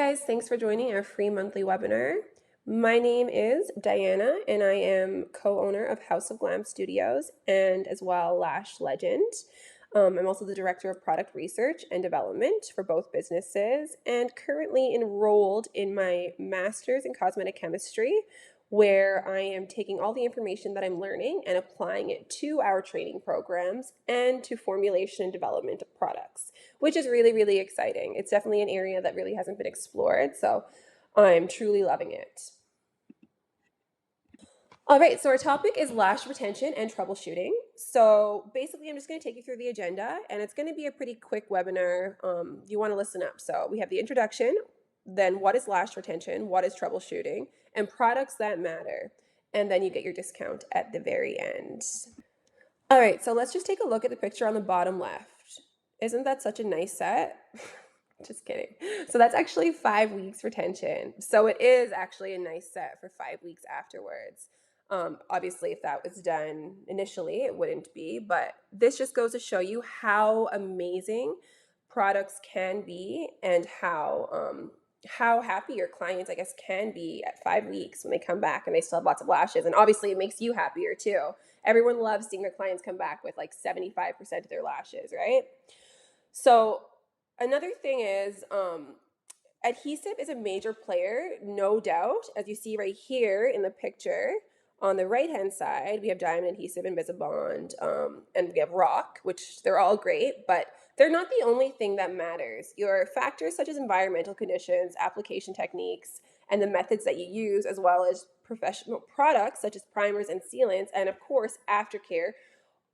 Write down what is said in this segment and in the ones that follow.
guys, thanks for joining our free monthly webinar. My name is Dianna and I am co-owner of House of Glam Studios and as well Lash Legend. I'm also the director of product research and development for both businesses and currently enrolled in my master's in cosmetic chemistry, where I am taking all the information that I'm learning and applying it to our training programs and to formulation and development of products, which is really, really exciting. It's definitely an area that really hasn't been explored, so I'm truly loving it. All right, so our topic is lash retention and troubleshooting. So basically, I'm just going to take you through the agenda, and it's going to be a pretty quick webinar. You want to listen up. So we have the introduction, then what is lash retention, what is troubleshooting, and products that matter. And then you get your discount at the very end. All right, so let's just take a look at the picture on the bottom left. Isn't that such a nice set? Just kidding. So that's actually 5 weeks retention. So it is actually a nice set for 5 weeks afterwards. Obviously, if that was done initially, it wouldn't be, but this just goes to show you how amazing products can be and how happy your clients, I guess, can be at 5 weeks when they come back and they still have lots of lashes. And obviously, it makes you happier too. Everyone loves seeing their clients come back with like 75% of their lashes, right? So another thing is adhesive is a major player, no doubt. As you see right here in the picture, on the right-hand side, we have diamond adhesive, Invisibond, and we have rock, which they're all great, but they're not the only thing that matters. Your factors such as environmental conditions, application techniques, and the methods that you use, as well as professional products such as primers and sealants, and of course, aftercare,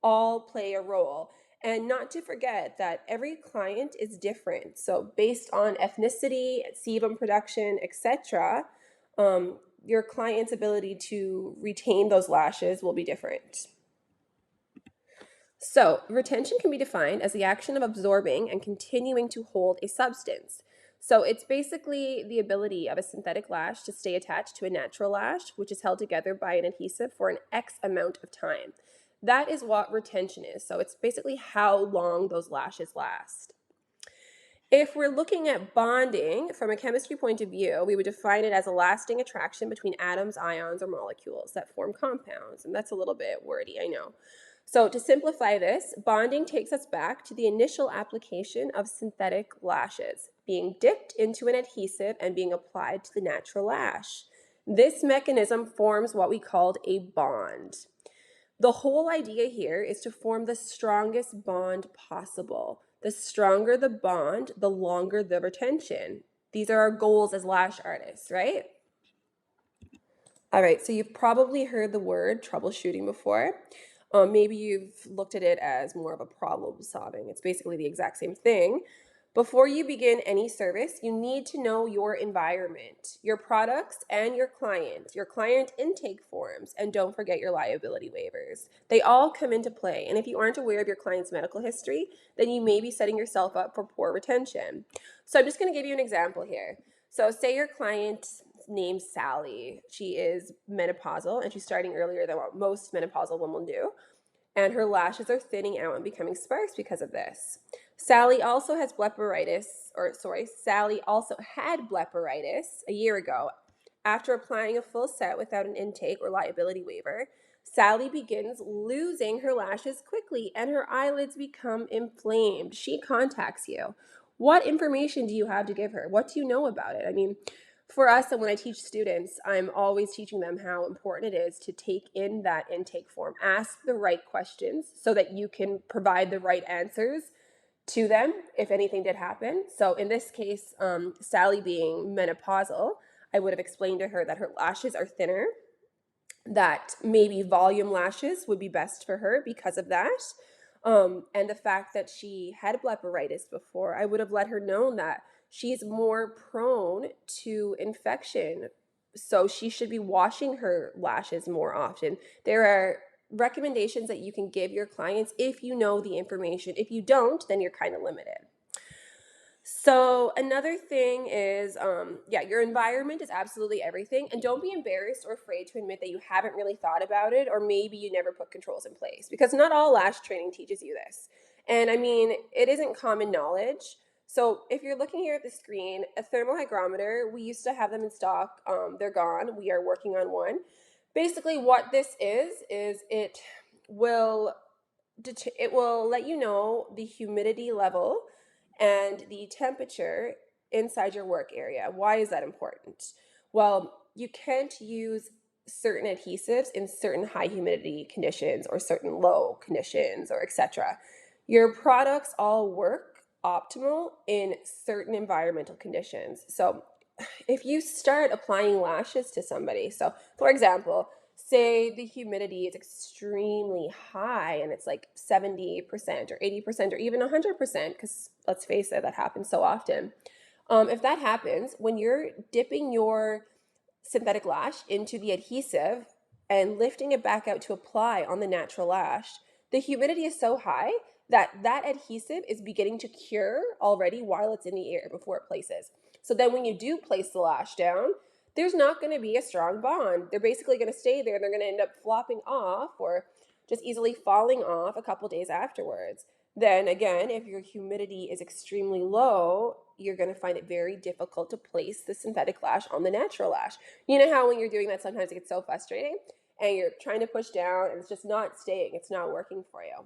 all play a role. And not to forget that every client is different. So based on ethnicity, sebum production, etc., your client's ability to retain those lashes will be different. So retention can be defined as the action of absorbing and continuing to hold a substance. So it's basically the ability of a synthetic lash to stay attached to a natural lash, which is held together by an adhesive for an X amount of time. That is what retention is. So it's basically how long those lashes last. If we're looking at bonding from a chemistry point of view, we would define it as a lasting attraction between atoms, ions, or molecules that form compounds. And that's a little bit wordy, I know. So to simplify this, bonding takes us back to the initial application of synthetic lashes, being dipped into an adhesive and being applied to the natural lash. This mechanism forms what we called a bond. The whole idea here is to form the strongest bond possible. The stronger the bond, the longer the retention. These are our goals as lash artists, right? All right, so you've probably heard the word troubleshooting before. Maybe you've looked at it as more of a problem solving. It's basically the exact same thing. Before you begin any service, you need to know your environment, your products, and your client intake forms, and don't forget your liability waivers. They all come into play, and if you aren't aware of your client's medical history, then you may be setting yourself up for poor retention. So I'm just going to give you an example here. So say your client's name's Sally. She is menopausal, and she's starting earlier than what most menopausal women do, and her lashes are thinning out and becoming sparse because of this. Sally also had blepharitis a year ago. After applying a full set without an intake or liability waiver, Sally begins losing her lashes quickly and her eyelids become inflamed. She contacts you. What information do you have to give her? What do you know about it? I mean, for us, and when I teach students, I'm always teaching them how important it is to take in that intake form. Ask the right questions so that you can provide the right answers to them if anything did happen. So in this case, Sally being menopausal, I would have explained to her that her lashes are thinner, that maybe volume lashes would be best for her because of that. And the fact that she had blepharitis before, I would have let her know that she's more prone to infection. So she should be washing her lashes more often. There are recommendations that you can give your clients if you know the information. If you don't, then you're kind of limited. So another thing is, your environment is absolutely everything. And don't be embarrassed or afraid to admit that you haven't really thought about it, or maybe you never put controls in place, because not all lash training teaches you this. And I mean, it isn't common knowledge. So if you're looking here at the screen, a thermohygrometer, we used to have them in stock. They're gone. We are working on one. Basically, what this is will it will let you know the humidity level and the temperature inside your work area. Why is that important? Well, you can't use certain adhesives in certain high humidity conditions or certain low conditions or etc. Your products all work optimal in certain environmental conditions. So if you start applying lashes to somebody, so for example, say the humidity is extremely high and it's like 70% or 80% or even 100%, because let's face it, that happens so often. If that happens, when you're dipping your synthetic lash into the adhesive and lifting it back out to apply on the natural lash, the humidity is so high that that adhesive is beginning to cure already while it's in the air before it places. So then when you do place the lash down, there's not going to be a strong bond. They're basically going to stay there. They're going to end up flopping off or just easily falling off a couple days afterwards. Then again, if your humidity is extremely low, you're going to find it very difficult to place the synthetic lash on the natural lash. You know how when you're doing that, sometimes it gets so frustrating and you're trying to push down and it's just not staying, it's not working for you.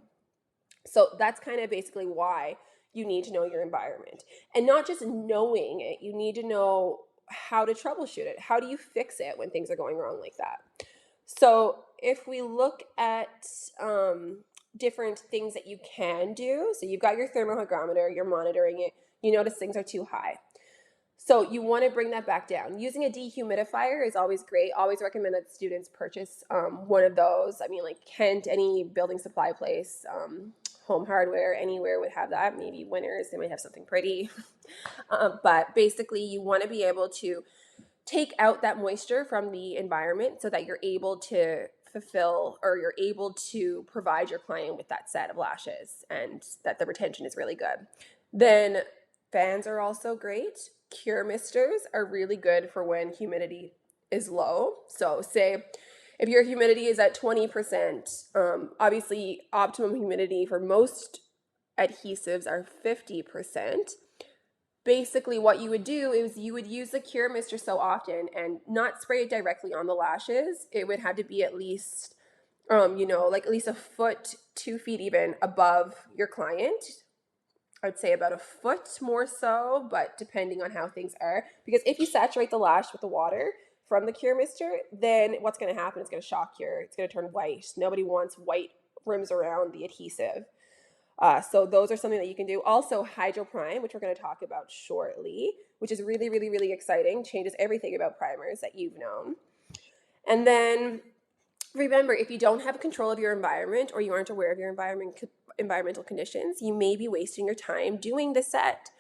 So that's kind of basically why you need to know your environment. And not just knowing it, you need to know how to troubleshoot it. How do you fix it when things are going wrong like that? So if we look at different things that you can do, so you've got your thermohygrometer, you're monitoring it, you notice things are too high. So you want to bring that back down. Using a dehumidifier is always great. Always recommend that students purchase one of those. I mean, like Kent, any building supply place, Home Hardware, anywhere would have that. Maybe Winners, they might have something pretty. But basically, you want to be able to take out that moisture from the environment so that you're able to fulfill or you're able to provide your client with that set of lashes and that the retention is really good. Then fans are also great. Cure misters are really good for when humidity is low. So say if your humidity is at 20%, obviously optimum humidity for most adhesives are 50%. Basically what you would do is you would use the cure mister so often and not spray it directly on the lashes. It would have to be at least like at least a foot, 2 feet even above your client. I'd say about a foot more so, but depending on how things are. Because if you saturate the lash with the water from the cure mister, then what's going to happen is going to shock cure. It's going to turn white. Nobody wants white rims around the adhesive. So those are something that you can do. Also, Hydro Prime, which we're going to talk about shortly, which is really, really, really exciting. Changes everything about primers that you've known. And then remember, if you don't have control of your environment or you aren't aware of your environmental conditions, you may be wasting your time doing the set.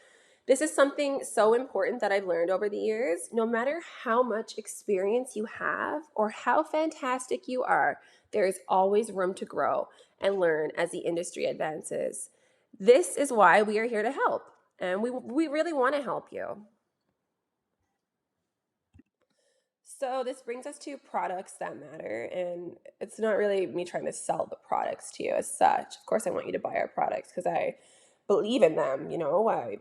This is something so important that I've learned over the years. No matter how much experience you have or how fantastic you are, there is always room to grow and learn as the industry advances. This is why we are here to help, and we really want to help you. So this brings us to products that matter, and it's not really me trying to sell the products to you as such. Of course, I want you to buy our products because I believe in them. I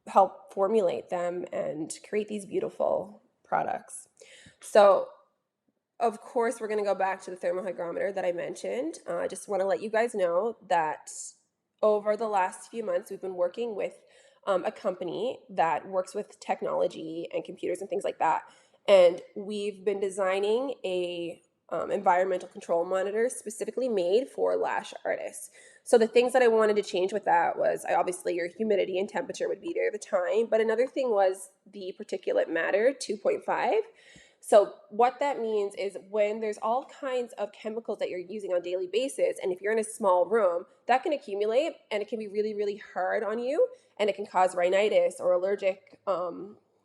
help formulate them and create these beautiful products. So of course, we're going to go back to the thermohygrometer that I mentioned. I just want to let you guys know that over the last few months, we've been working with a company that works with technology and computers and things like that. And we've been designing a environmental control monitor specifically made for lash artists. So the things that I wanted to change with that was obviously your humidity and temperature would be there at the time. But another thing was the particulate matter 2.5. So what that means is when there's all kinds of chemicals that you're using on a daily basis, and if you're in a small room, that can accumulate and it can be really, really hard on you, and it can cause rhinitis or allergic,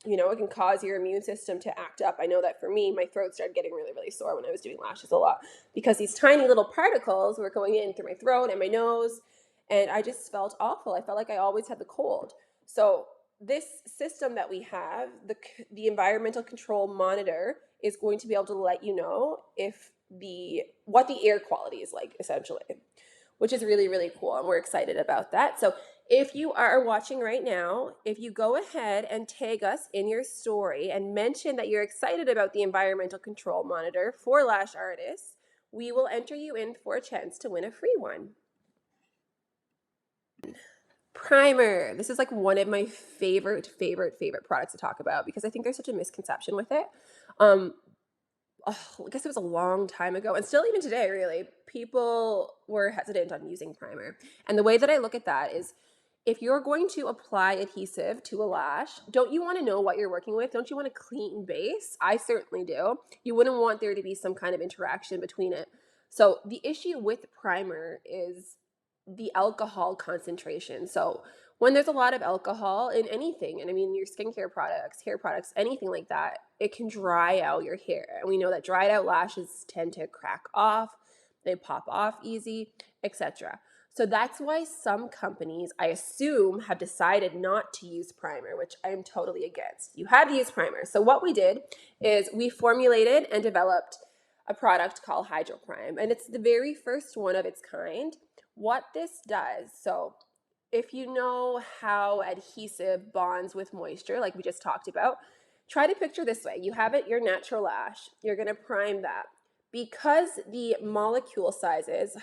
it can cause your immune system to act up. I know that for me, my throat started getting really, really sore when I was doing lashes a lot because these tiny little particles were going in through my throat and my nose, and I just felt awful. I felt like I always had the cold. So this system that we have, the environmental control monitor, is going to be able to let you know what the air quality is like, essentially, which is really, really cool, and we're excited about that. So If you are watching right now, if you go ahead and tag us in your story and mention that you're excited about the environmental control monitor for lash artists, we will enter you in for a chance to win a free one. Primer. This is like one of my favorite products to talk about because I think there's such a misconception with it. I guess it was a long time ago, and still even today, really, people were hesitant on using primer. And the way that I look at that is, if you're going to apply adhesive to a lash, don't you want to know what you're working with? Don't you want a clean base? I certainly do. You wouldn't want there to be some kind of interaction between it. So the issue with primer is the alcohol concentration. So when there's a lot of alcohol in anything, and I mean your skincare products, hair products, anything like that, it can dry out your hair. And we know that dried out lashes tend to crack off, they pop off easy, etc. So that's why some companies, I assume, have decided not to use primer, which I am totally against. You have to use primer. So what we did is we formulated and developed a product called Hydro Prime, and it's the very first one of its kind. What this does, so if you know how adhesive bonds with moisture, like we just talked about, try to picture this way. You have your natural lash. You're going to prime that. Because the molecule sizes,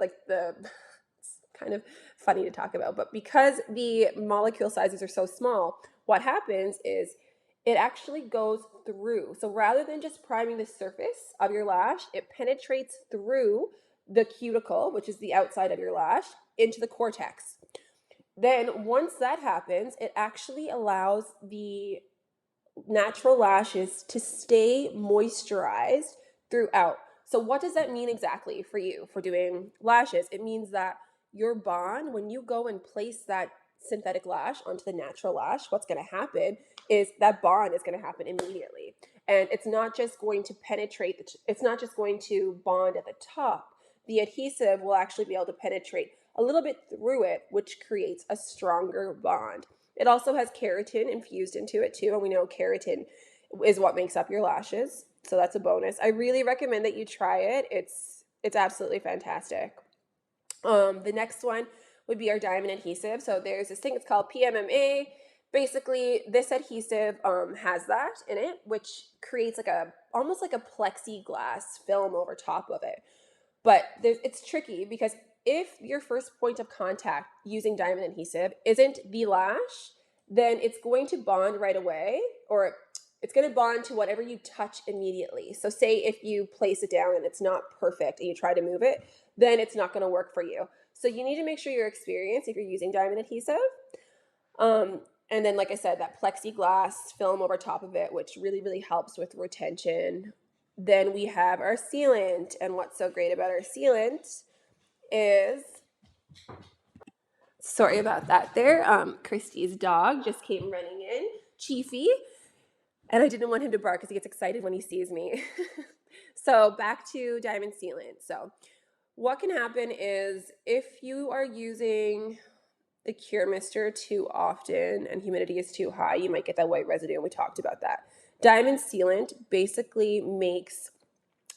it's kind of funny to talk about, but because the molecule sizes are so small, what happens is it actually goes through. So rather than just priming the surface of your lash, it penetrates through the cuticle, which is the outside of your lash, into the cortex. Then once that happens, it actually allows the natural lashes to stay moisturized throughout. So what does that mean exactly for you for doing lashes? It means that your bond, when you go and place that synthetic lash onto the natural lash, what's going to happen is that bond is going to happen immediately. And it's not just going to penetrate, it's not just going to bond at the top. The adhesive will actually be able to penetrate a little bit through it, which creates a stronger bond. It also has keratin infused into it too, and we know keratin is what makes up your lashes, so that's a bonus. I really recommend that you try it. It's absolutely fantastic. The next one would be our diamond adhesive. So there's this thing, it's called PMMA. Basically, this adhesive has that in it, which creates almost like a plexiglass film over top of it. But it's tricky because if your first point of contact using diamond adhesive isn't the lash, then it's going to bond right away, or it's going to bond to whatever you touch immediately. So say if you place it down and it's not perfect and you try to move it, then it's not going to work for you. So you need to make sure you're experienced if you're using diamond adhesive. And then, like I said, that plexiglass film over top of it, which really, really helps with retention. Then we have our sealant, and what's so great about our sealant is, sorry about that there, Christy's dog just came running in, Chiefy, and I didn't want him to bark because he gets excited when he sees me. So back to diamond sealant. So what can happen is if you are using the cure mister too often and humidity is too high, you might get that white residue, and we talked about that. Diamond sealant basically makes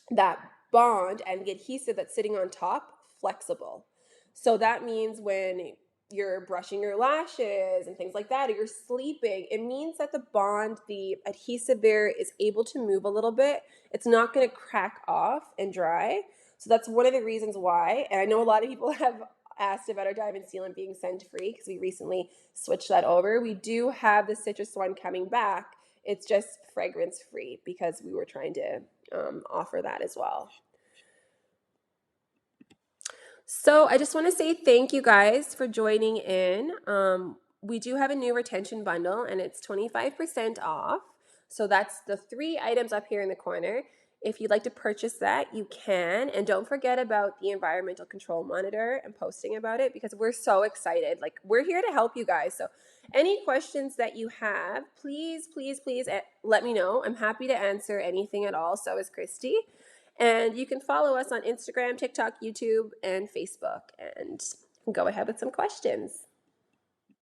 that bond and the adhesive that's sitting on top flexible. So that means when you're brushing your lashes and things like that, or you're sleeping, it means that the bond, the adhesive there, is able to move a little bit. It's not going to crack off and dry. So that's one of the reasons why. And I know a lot of people have asked about our diamond sealant being scent free because we recently switched that over. We do have the citrus one coming back. It's just fragrance free because we were trying to offer that as well. So I just want to say thank you guys for joining in. We do have a new retention bundle and it's 25% off. So that's the 3 items up here in the corner. If you'd like to purchase that, you can. And don't forget about the environmental control monitor and posting about it because we're so excited. Like, we're here to help you guys. So any questions that you have, please, please, please let me know. I'm happy to answer anything at all. So is Christy. And you can follow us on Instagram, TikTok, YouTube, and Facebook. And go ahead with some questions.